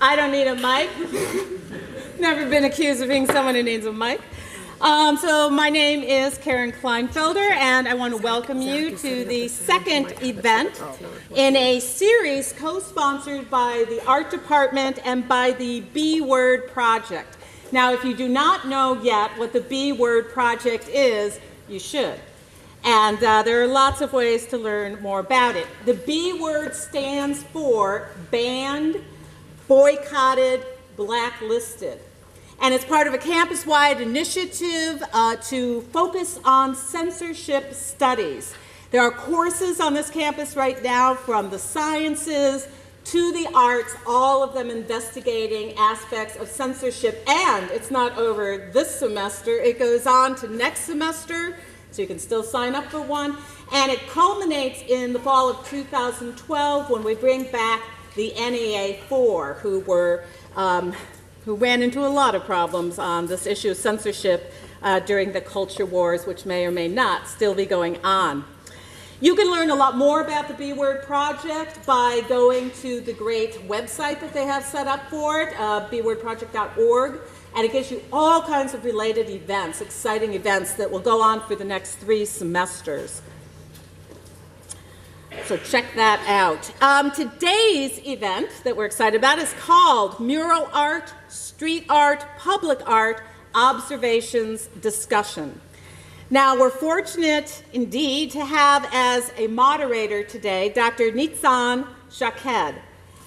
I don't need a mic. Never been accused of being someone who needs a mic. So my name is Karen Kleinfelder, and I want to welcome you to the second event in a series co-sponsored by the Art Department and by the B Word Project. Now, if you do not know yet what the B Word Project is, you should. And there are lots of ways to learn more about it. The B word stands for banned, boycotted, blacklisted. And it's part of a campus-wide initiative to focus on censorship studies. There are courses on this campus right now from the sciences to the arts, all of them investigating aspects of censorship. And it's not over this semester, it goes on to next semester. So you can still sign up for one. And it culminates in the fall of 2012 when we bring back the NEA4, who ran into a lot of problems on this issue of censorship during the culture wars, which may or may not still be going on. You can learn a lot more about the B Word Project by going to the great website that they have set up for it, bwordproject.org. And it gives you all kinds of related events, exciting events that will go on for the next 3 semesters. So check that out. Today's event that we're excited about is called Mural Art, Street Art, Public Art, Observations, Discussion. Now, we're fortunate indeed to have as a moderator today Dr. Nitzan Shaked,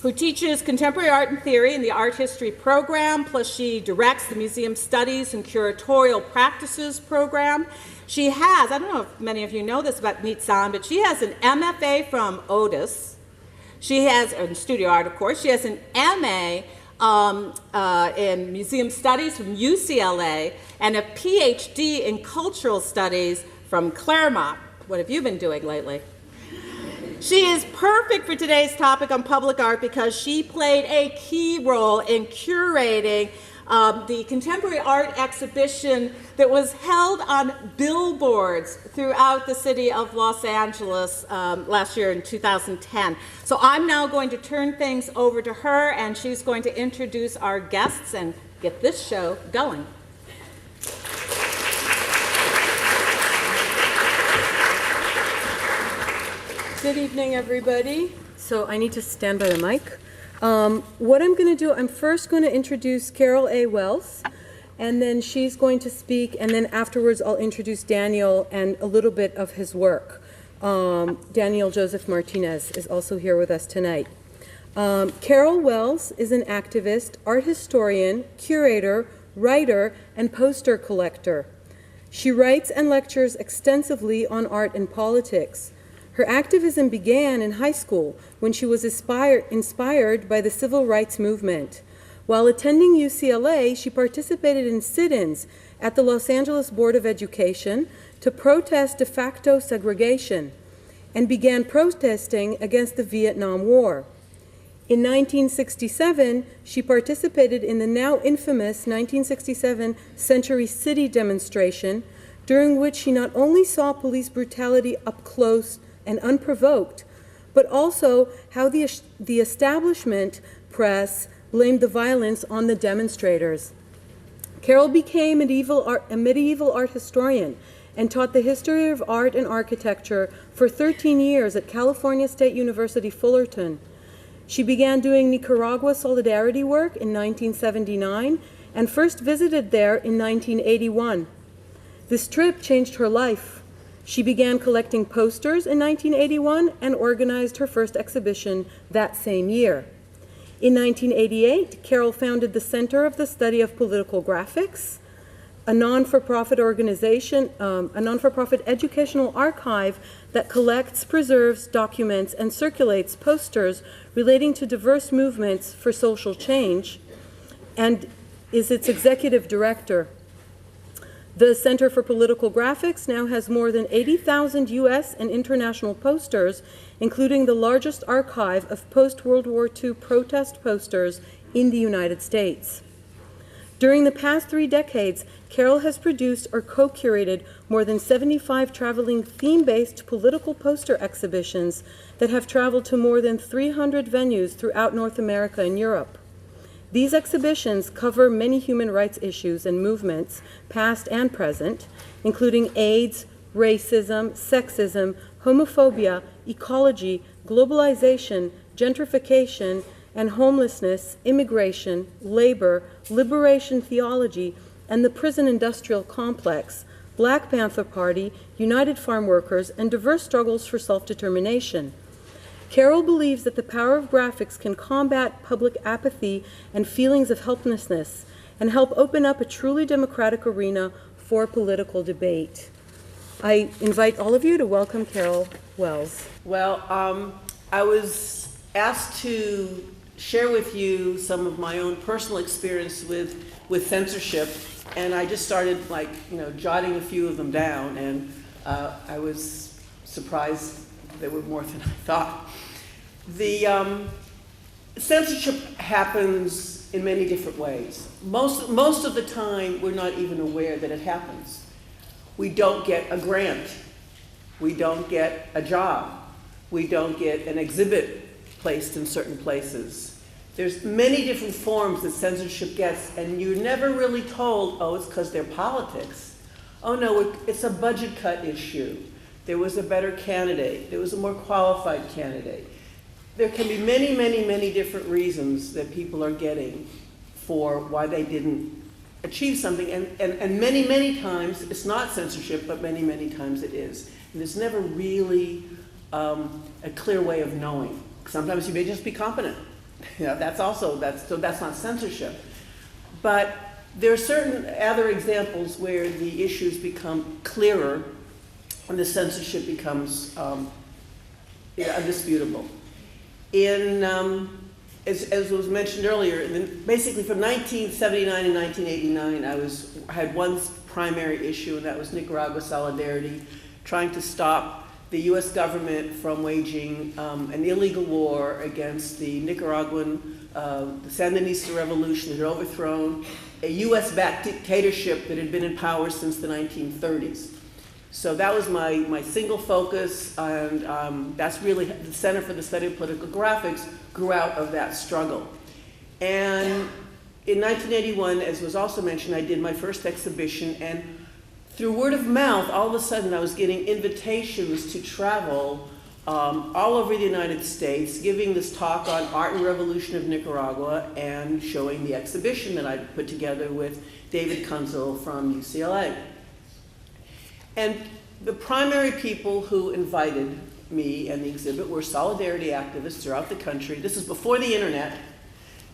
who teaches contemporary art and theory in the art history program, plus she directs the museum studies and curatorial practices program. She has, I don't know if many of you know this about Nitzan, but she has an MFA from Otis. She has, in studio art, of course, she has an MA in museum studies from UCLA and a PhD in cultural studies from Claremont. What have you been doing lately? She is perfect for today's topic on public art because she played a key role in curating the contemporary art exhibition that was held on billboards throughout the city of Los Angeles last year in 2010. So I'm now going to turn things over to her, and she's going to introduce our guests and get this show going. Good evening, everybody. So I need to stand by the mic. What I'm going to do, I'm first going to introduce Carol A. Wells, and then she's going to speak, and then afterwards I'll introduce Daniel and a little bit of his work. Daniel Joseph Martinez is also here with us tonight. Carol Wells is an activist, art historian, curator, writer, and poster collector. She writes and lectures extensively on art and politics. Her activism began in high school when she was inspired by the civil rights movement. While attending UCLA, she participated in sit-ins at the Los Angeles Board of Education to protest de facto segregation and began protesting against the Vietnam War. In 1967, she participated in the now infamous 1967 Century City demonstration, during which she not only saw police brutality up close and unprovoked, but also how the establishment press blamed the violence on the demonstrators. Carol became a medieval art historian and taught the history of art and architecture for 13 years at California State University, Fullerton. She began doing Nicaragua solidarity work in 1979 and first visited there in 1981. This trip changed her life. She began collecting posters in 1981 and organized her first exhibition that same year. In 1988, Carol founded the Center of the Study of Political Graphics, a non-for-profit organization, a non-for-profit educational archive that collects, preserves, documents, and circulates posters relating to diverse movements for social change, and is its executive director. The Center for Political Graphics now has more than 80,000 U.S. and international posters, including the largest archive of post-World War II protest posters in the United States. During the past 3 decades, Carol has produced or co-curated more than 75 traveling theme-based political poster exhibitions that have traveled to more than 300 venues throughout North America and Europe. These exhibitions cover many human rights issues and movements, past and present, including AIDS, racism, sexism, homophobia, ecology, globalization, gentrification, and homelessness, immigration, labor, liberation theology, and the prison industrial complex, Black Panther Party, United Farm Workers, and diverse struggles for self-determination. Carol believes that the power of graphics can combat public apathy and feelings of helplessness and help open up a truly democratic arena for political debate. I invite all of you to welcome Carol Wells. Well, I was asked to share with you some of my own personal experience with censorship, and I just started jotting a few of them down, and I was surprised there were more than I thought. The censorship happens in many different ways. Most of the time, we're not even aware that it happens. We don't get a grant. We don't get a job. We don't get an exhibit placed in certain places. There's many different forms that censorship gets, and you're never really told, oh, it's because they're politics. Oh no, it's a budget cut issue. There was a better candidate. There was a more qualified candidate. There can be many, many, many different reasons that people are getting for why they didn't achieve something, and many, many times it's not censorship, but many, many times it is. And there's never really a clear way of knowing. Sometimes you may just be competent. That's not censorship. But there are certain other examples where the issues become clearer and the censorship becomes undisputable. As was mentioned earlier, basically from 1979 and 1989, I had one primary issue, and that was Nicaragua solidarity, trying to stop the U.S. government from waging an illegal war against the Nicaraguan, the Sandinista revolution that had overthrown a U.S.-backed dictatorship that had been in power since the 1930s. So that was my single focus, and that's really the Center for the Study of Political Graphics grew out of that struggle. And in 1981, as was also mentioned, I did my first exhibition, and through word of mouth, all of a sudden I was getting invitations to travel all over the United States, giving this talk on art and revolution of Nicaragua and showing the exhibition that I put together with David Kunzel from UCLA. And the primary people who invited me and the exhibit were solidarity activists throughout the country. This is before the internet,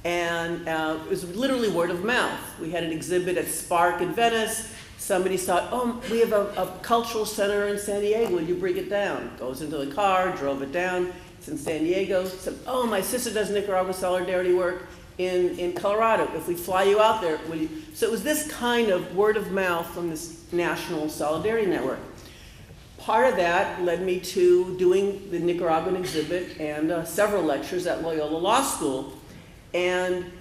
and it was literally word of mouth. We had an exhibit at Spark in Venice. Somebody thought, oh, we have a cultural center in San Diego, will you bring it down? Goes into the car, drove it down, it's in San Diego. Said, oh, my sister does Nicaragua solidarity work in Colorado. If we fly you out there, will you? So it was this kind of word of mouth from this national solidarity network. Part of that led me to doing the Nicaraguan exhibit and several lectures at Loyola Law School. And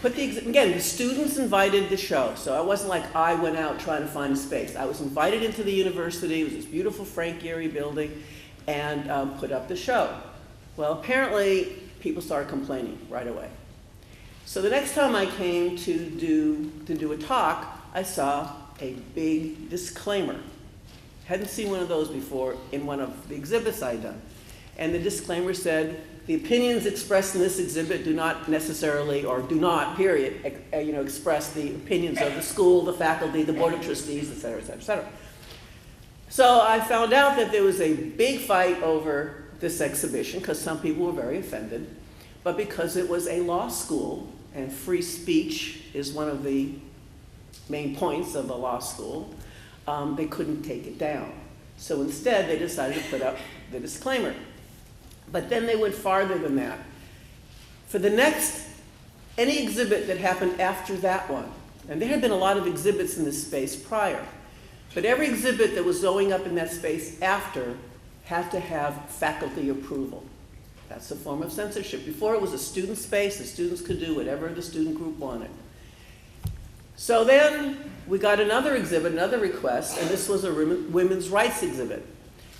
again, the students invited the show. So it wasn't like I went out trying to find a space. I was invited into the university. It was this beautiful Frank Gehry building, and put up the show. Well, apparently people started complaining right away. So the next time I came to do a talk, I saw a big disclaimer. Hadn't seen one of those before in one of the exhibits I'd done. And the disclaimer said, the opinions expressed in this exhibit do not necessarily, or do not, period, express the opinions of the school, the faculty, the board of trustees, et cetera, et cetera, et cetera. So I found out that there was a big fight over this exhibition because some people were very offended, but because it was a law school and free speech is one of the main points of a law school, they couldn't take it down. So instead, they decided to put up the disclaimer. But then they went farther than that. For the next, any exhibit that happened after that one, and there had been a lot of exhibits in this space prior, but every exhibit that was going up in that space after had to have faculty approval. That's a form of censorship. Before it was a student space, the students could do whatever the student group wanted. So then we got another exhibit, another request, and this was a women's rights exhibit.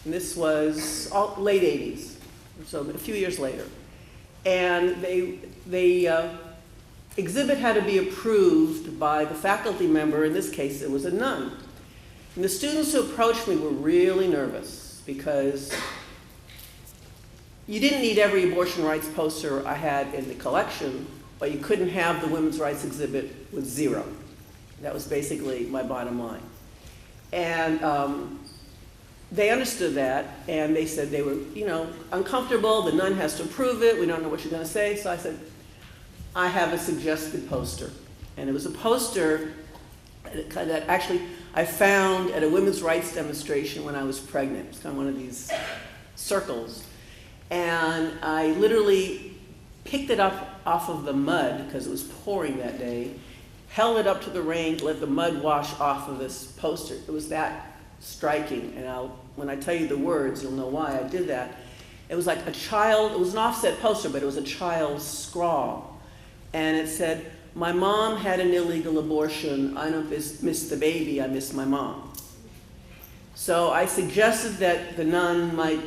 And this was late 80s, so a few years later. And they exhibit had to be approved by the faculty member. In this case, it was a nun. And the students who approached me were really nervous because you didn't need every abortion rights poster I had in the collection, but you couldn't have the women's rights exhibit with 0. That was basically my bottom line. And they understood that, and they said they were, uncomfortable. The nun has to approve it. We don't know what she's going to say. So I said, I have a suggested poster. And it was a poster that actually I found at a women's rights demonstration when I was pregnant. It's kind of one of these circles. And I literally picked it up off of the mud because it was pouring that day, held it up to the rain, let the mud wash off of this poster. It was that striking, and when I tell you the words, you'll know why I did that. It was like a child, it was an offset poster, but it was a child's scrawl. And it said, "My mom had an illegal abortion. I don't miss the baby, I miss my mom." So I suggested that the nun might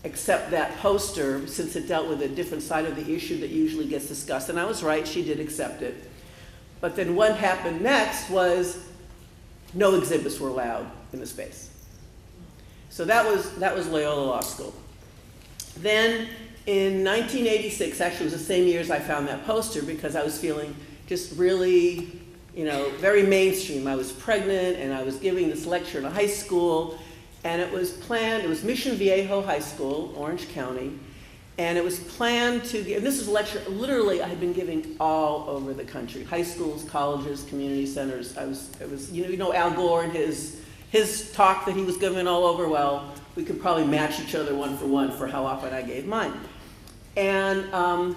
accept that poster since it dealt with a different side of the issue that usually gets discussed. And I was right, she did accept it. But then what happened next was no exhibits were allowed in the space. So that was Loyola Law School. Then in 1986, actually it was the same year as I found that poster because I was feeling just really, very mainstream. I was pregnant and I was giving this lecture in a high school, and it was planned, it was Mission Viejo High School, Orange County, and it was planned to give, and this was a lecture literally I had been giving all over the country, high schools, colleges, community centers. It was Al Gore and his talk that he was giving all over. Well, we could probably match each other one for how often I gave mine. And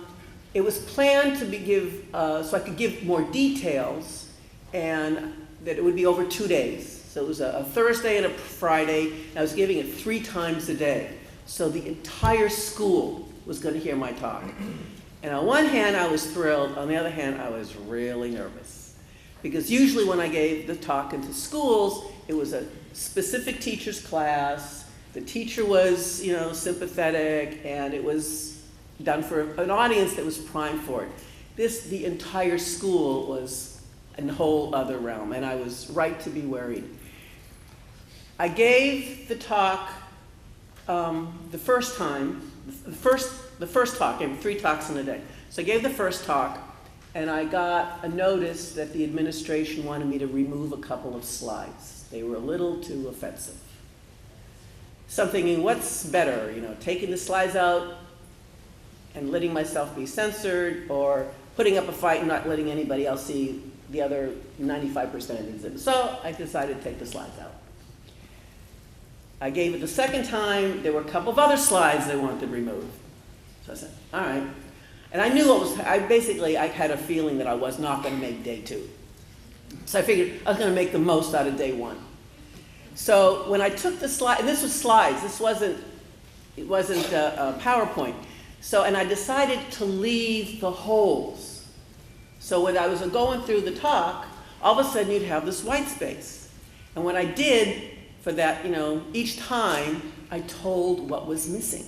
it was planned to so I could give more details, and that it would be over 2 days. So it was a Thursday and a Friday, and I was giving it 3 times a day. So the entire school was going to hear my talk. And on one hand, I was thrilled. On the other hand, I was really nervous. Because usually when I gave the talk into schools, it was a specific teacher's class. The teacher was, sympathetic, and it was done for an audience that was primed for it. The entire school was in a whole other realm, and I was right to be worried. I gave the talk the first time, the first talk, I gave 3 talks in a day. So I gave the first talk, and I got a notice that the administration wanted me to remove a couple of slides. They were a little too offensive. So I'm thinking, what's better, taking the slides out and letting myself be censored, or putting up a fight and not letting anybody else see the other 95% of the exhibit? So I decided to take the slides out. I gave it the second time. There were a couple of other slides they wanted removed. So I said, all right. And I knew I had a feeling that I was not going to make day 2. So I figured I was going to make the most out of day 1. So when I took the slide, and this was slides, it wasn't a PowerPoint. So, and I decided to leave the holes. So when I was going through the talk, all of a sudden you'd have this white space. And what I did for that, each time I told what was missing.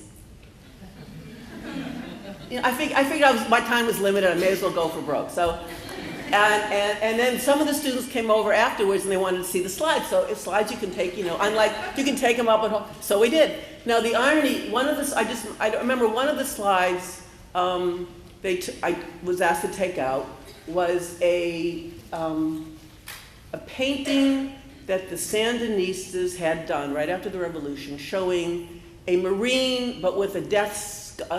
I figured my time was limited. I may as well go for broke. So, and then some of the students came over afterwards and they wanted to see the slides. So if slides you can take, unlike you can take them up at home. So we did. Now the irony, I remember one of the slides I was asked to take out was a painting that the Sandinistas had done right after the revolution, showing a Marine, but with a death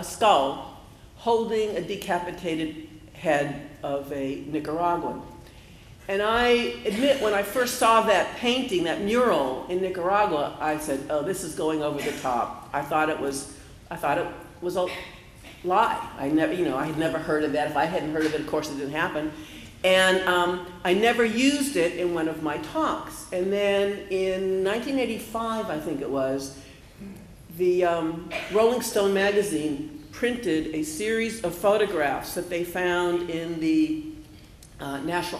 skull, holding a decapitated head of a Nicaraguan. And I admit, when I first saw that painting, that mural in Nicaragua, I said, oh, this is going over the top. I thought it was a lie. I had never heard of that. If I hadn't heard of it, of course it didn't happen. And I never used it in one of my talks. And then in 1985, I think it was, the Rolling Stone magazine printed a series of photographs that they found in the National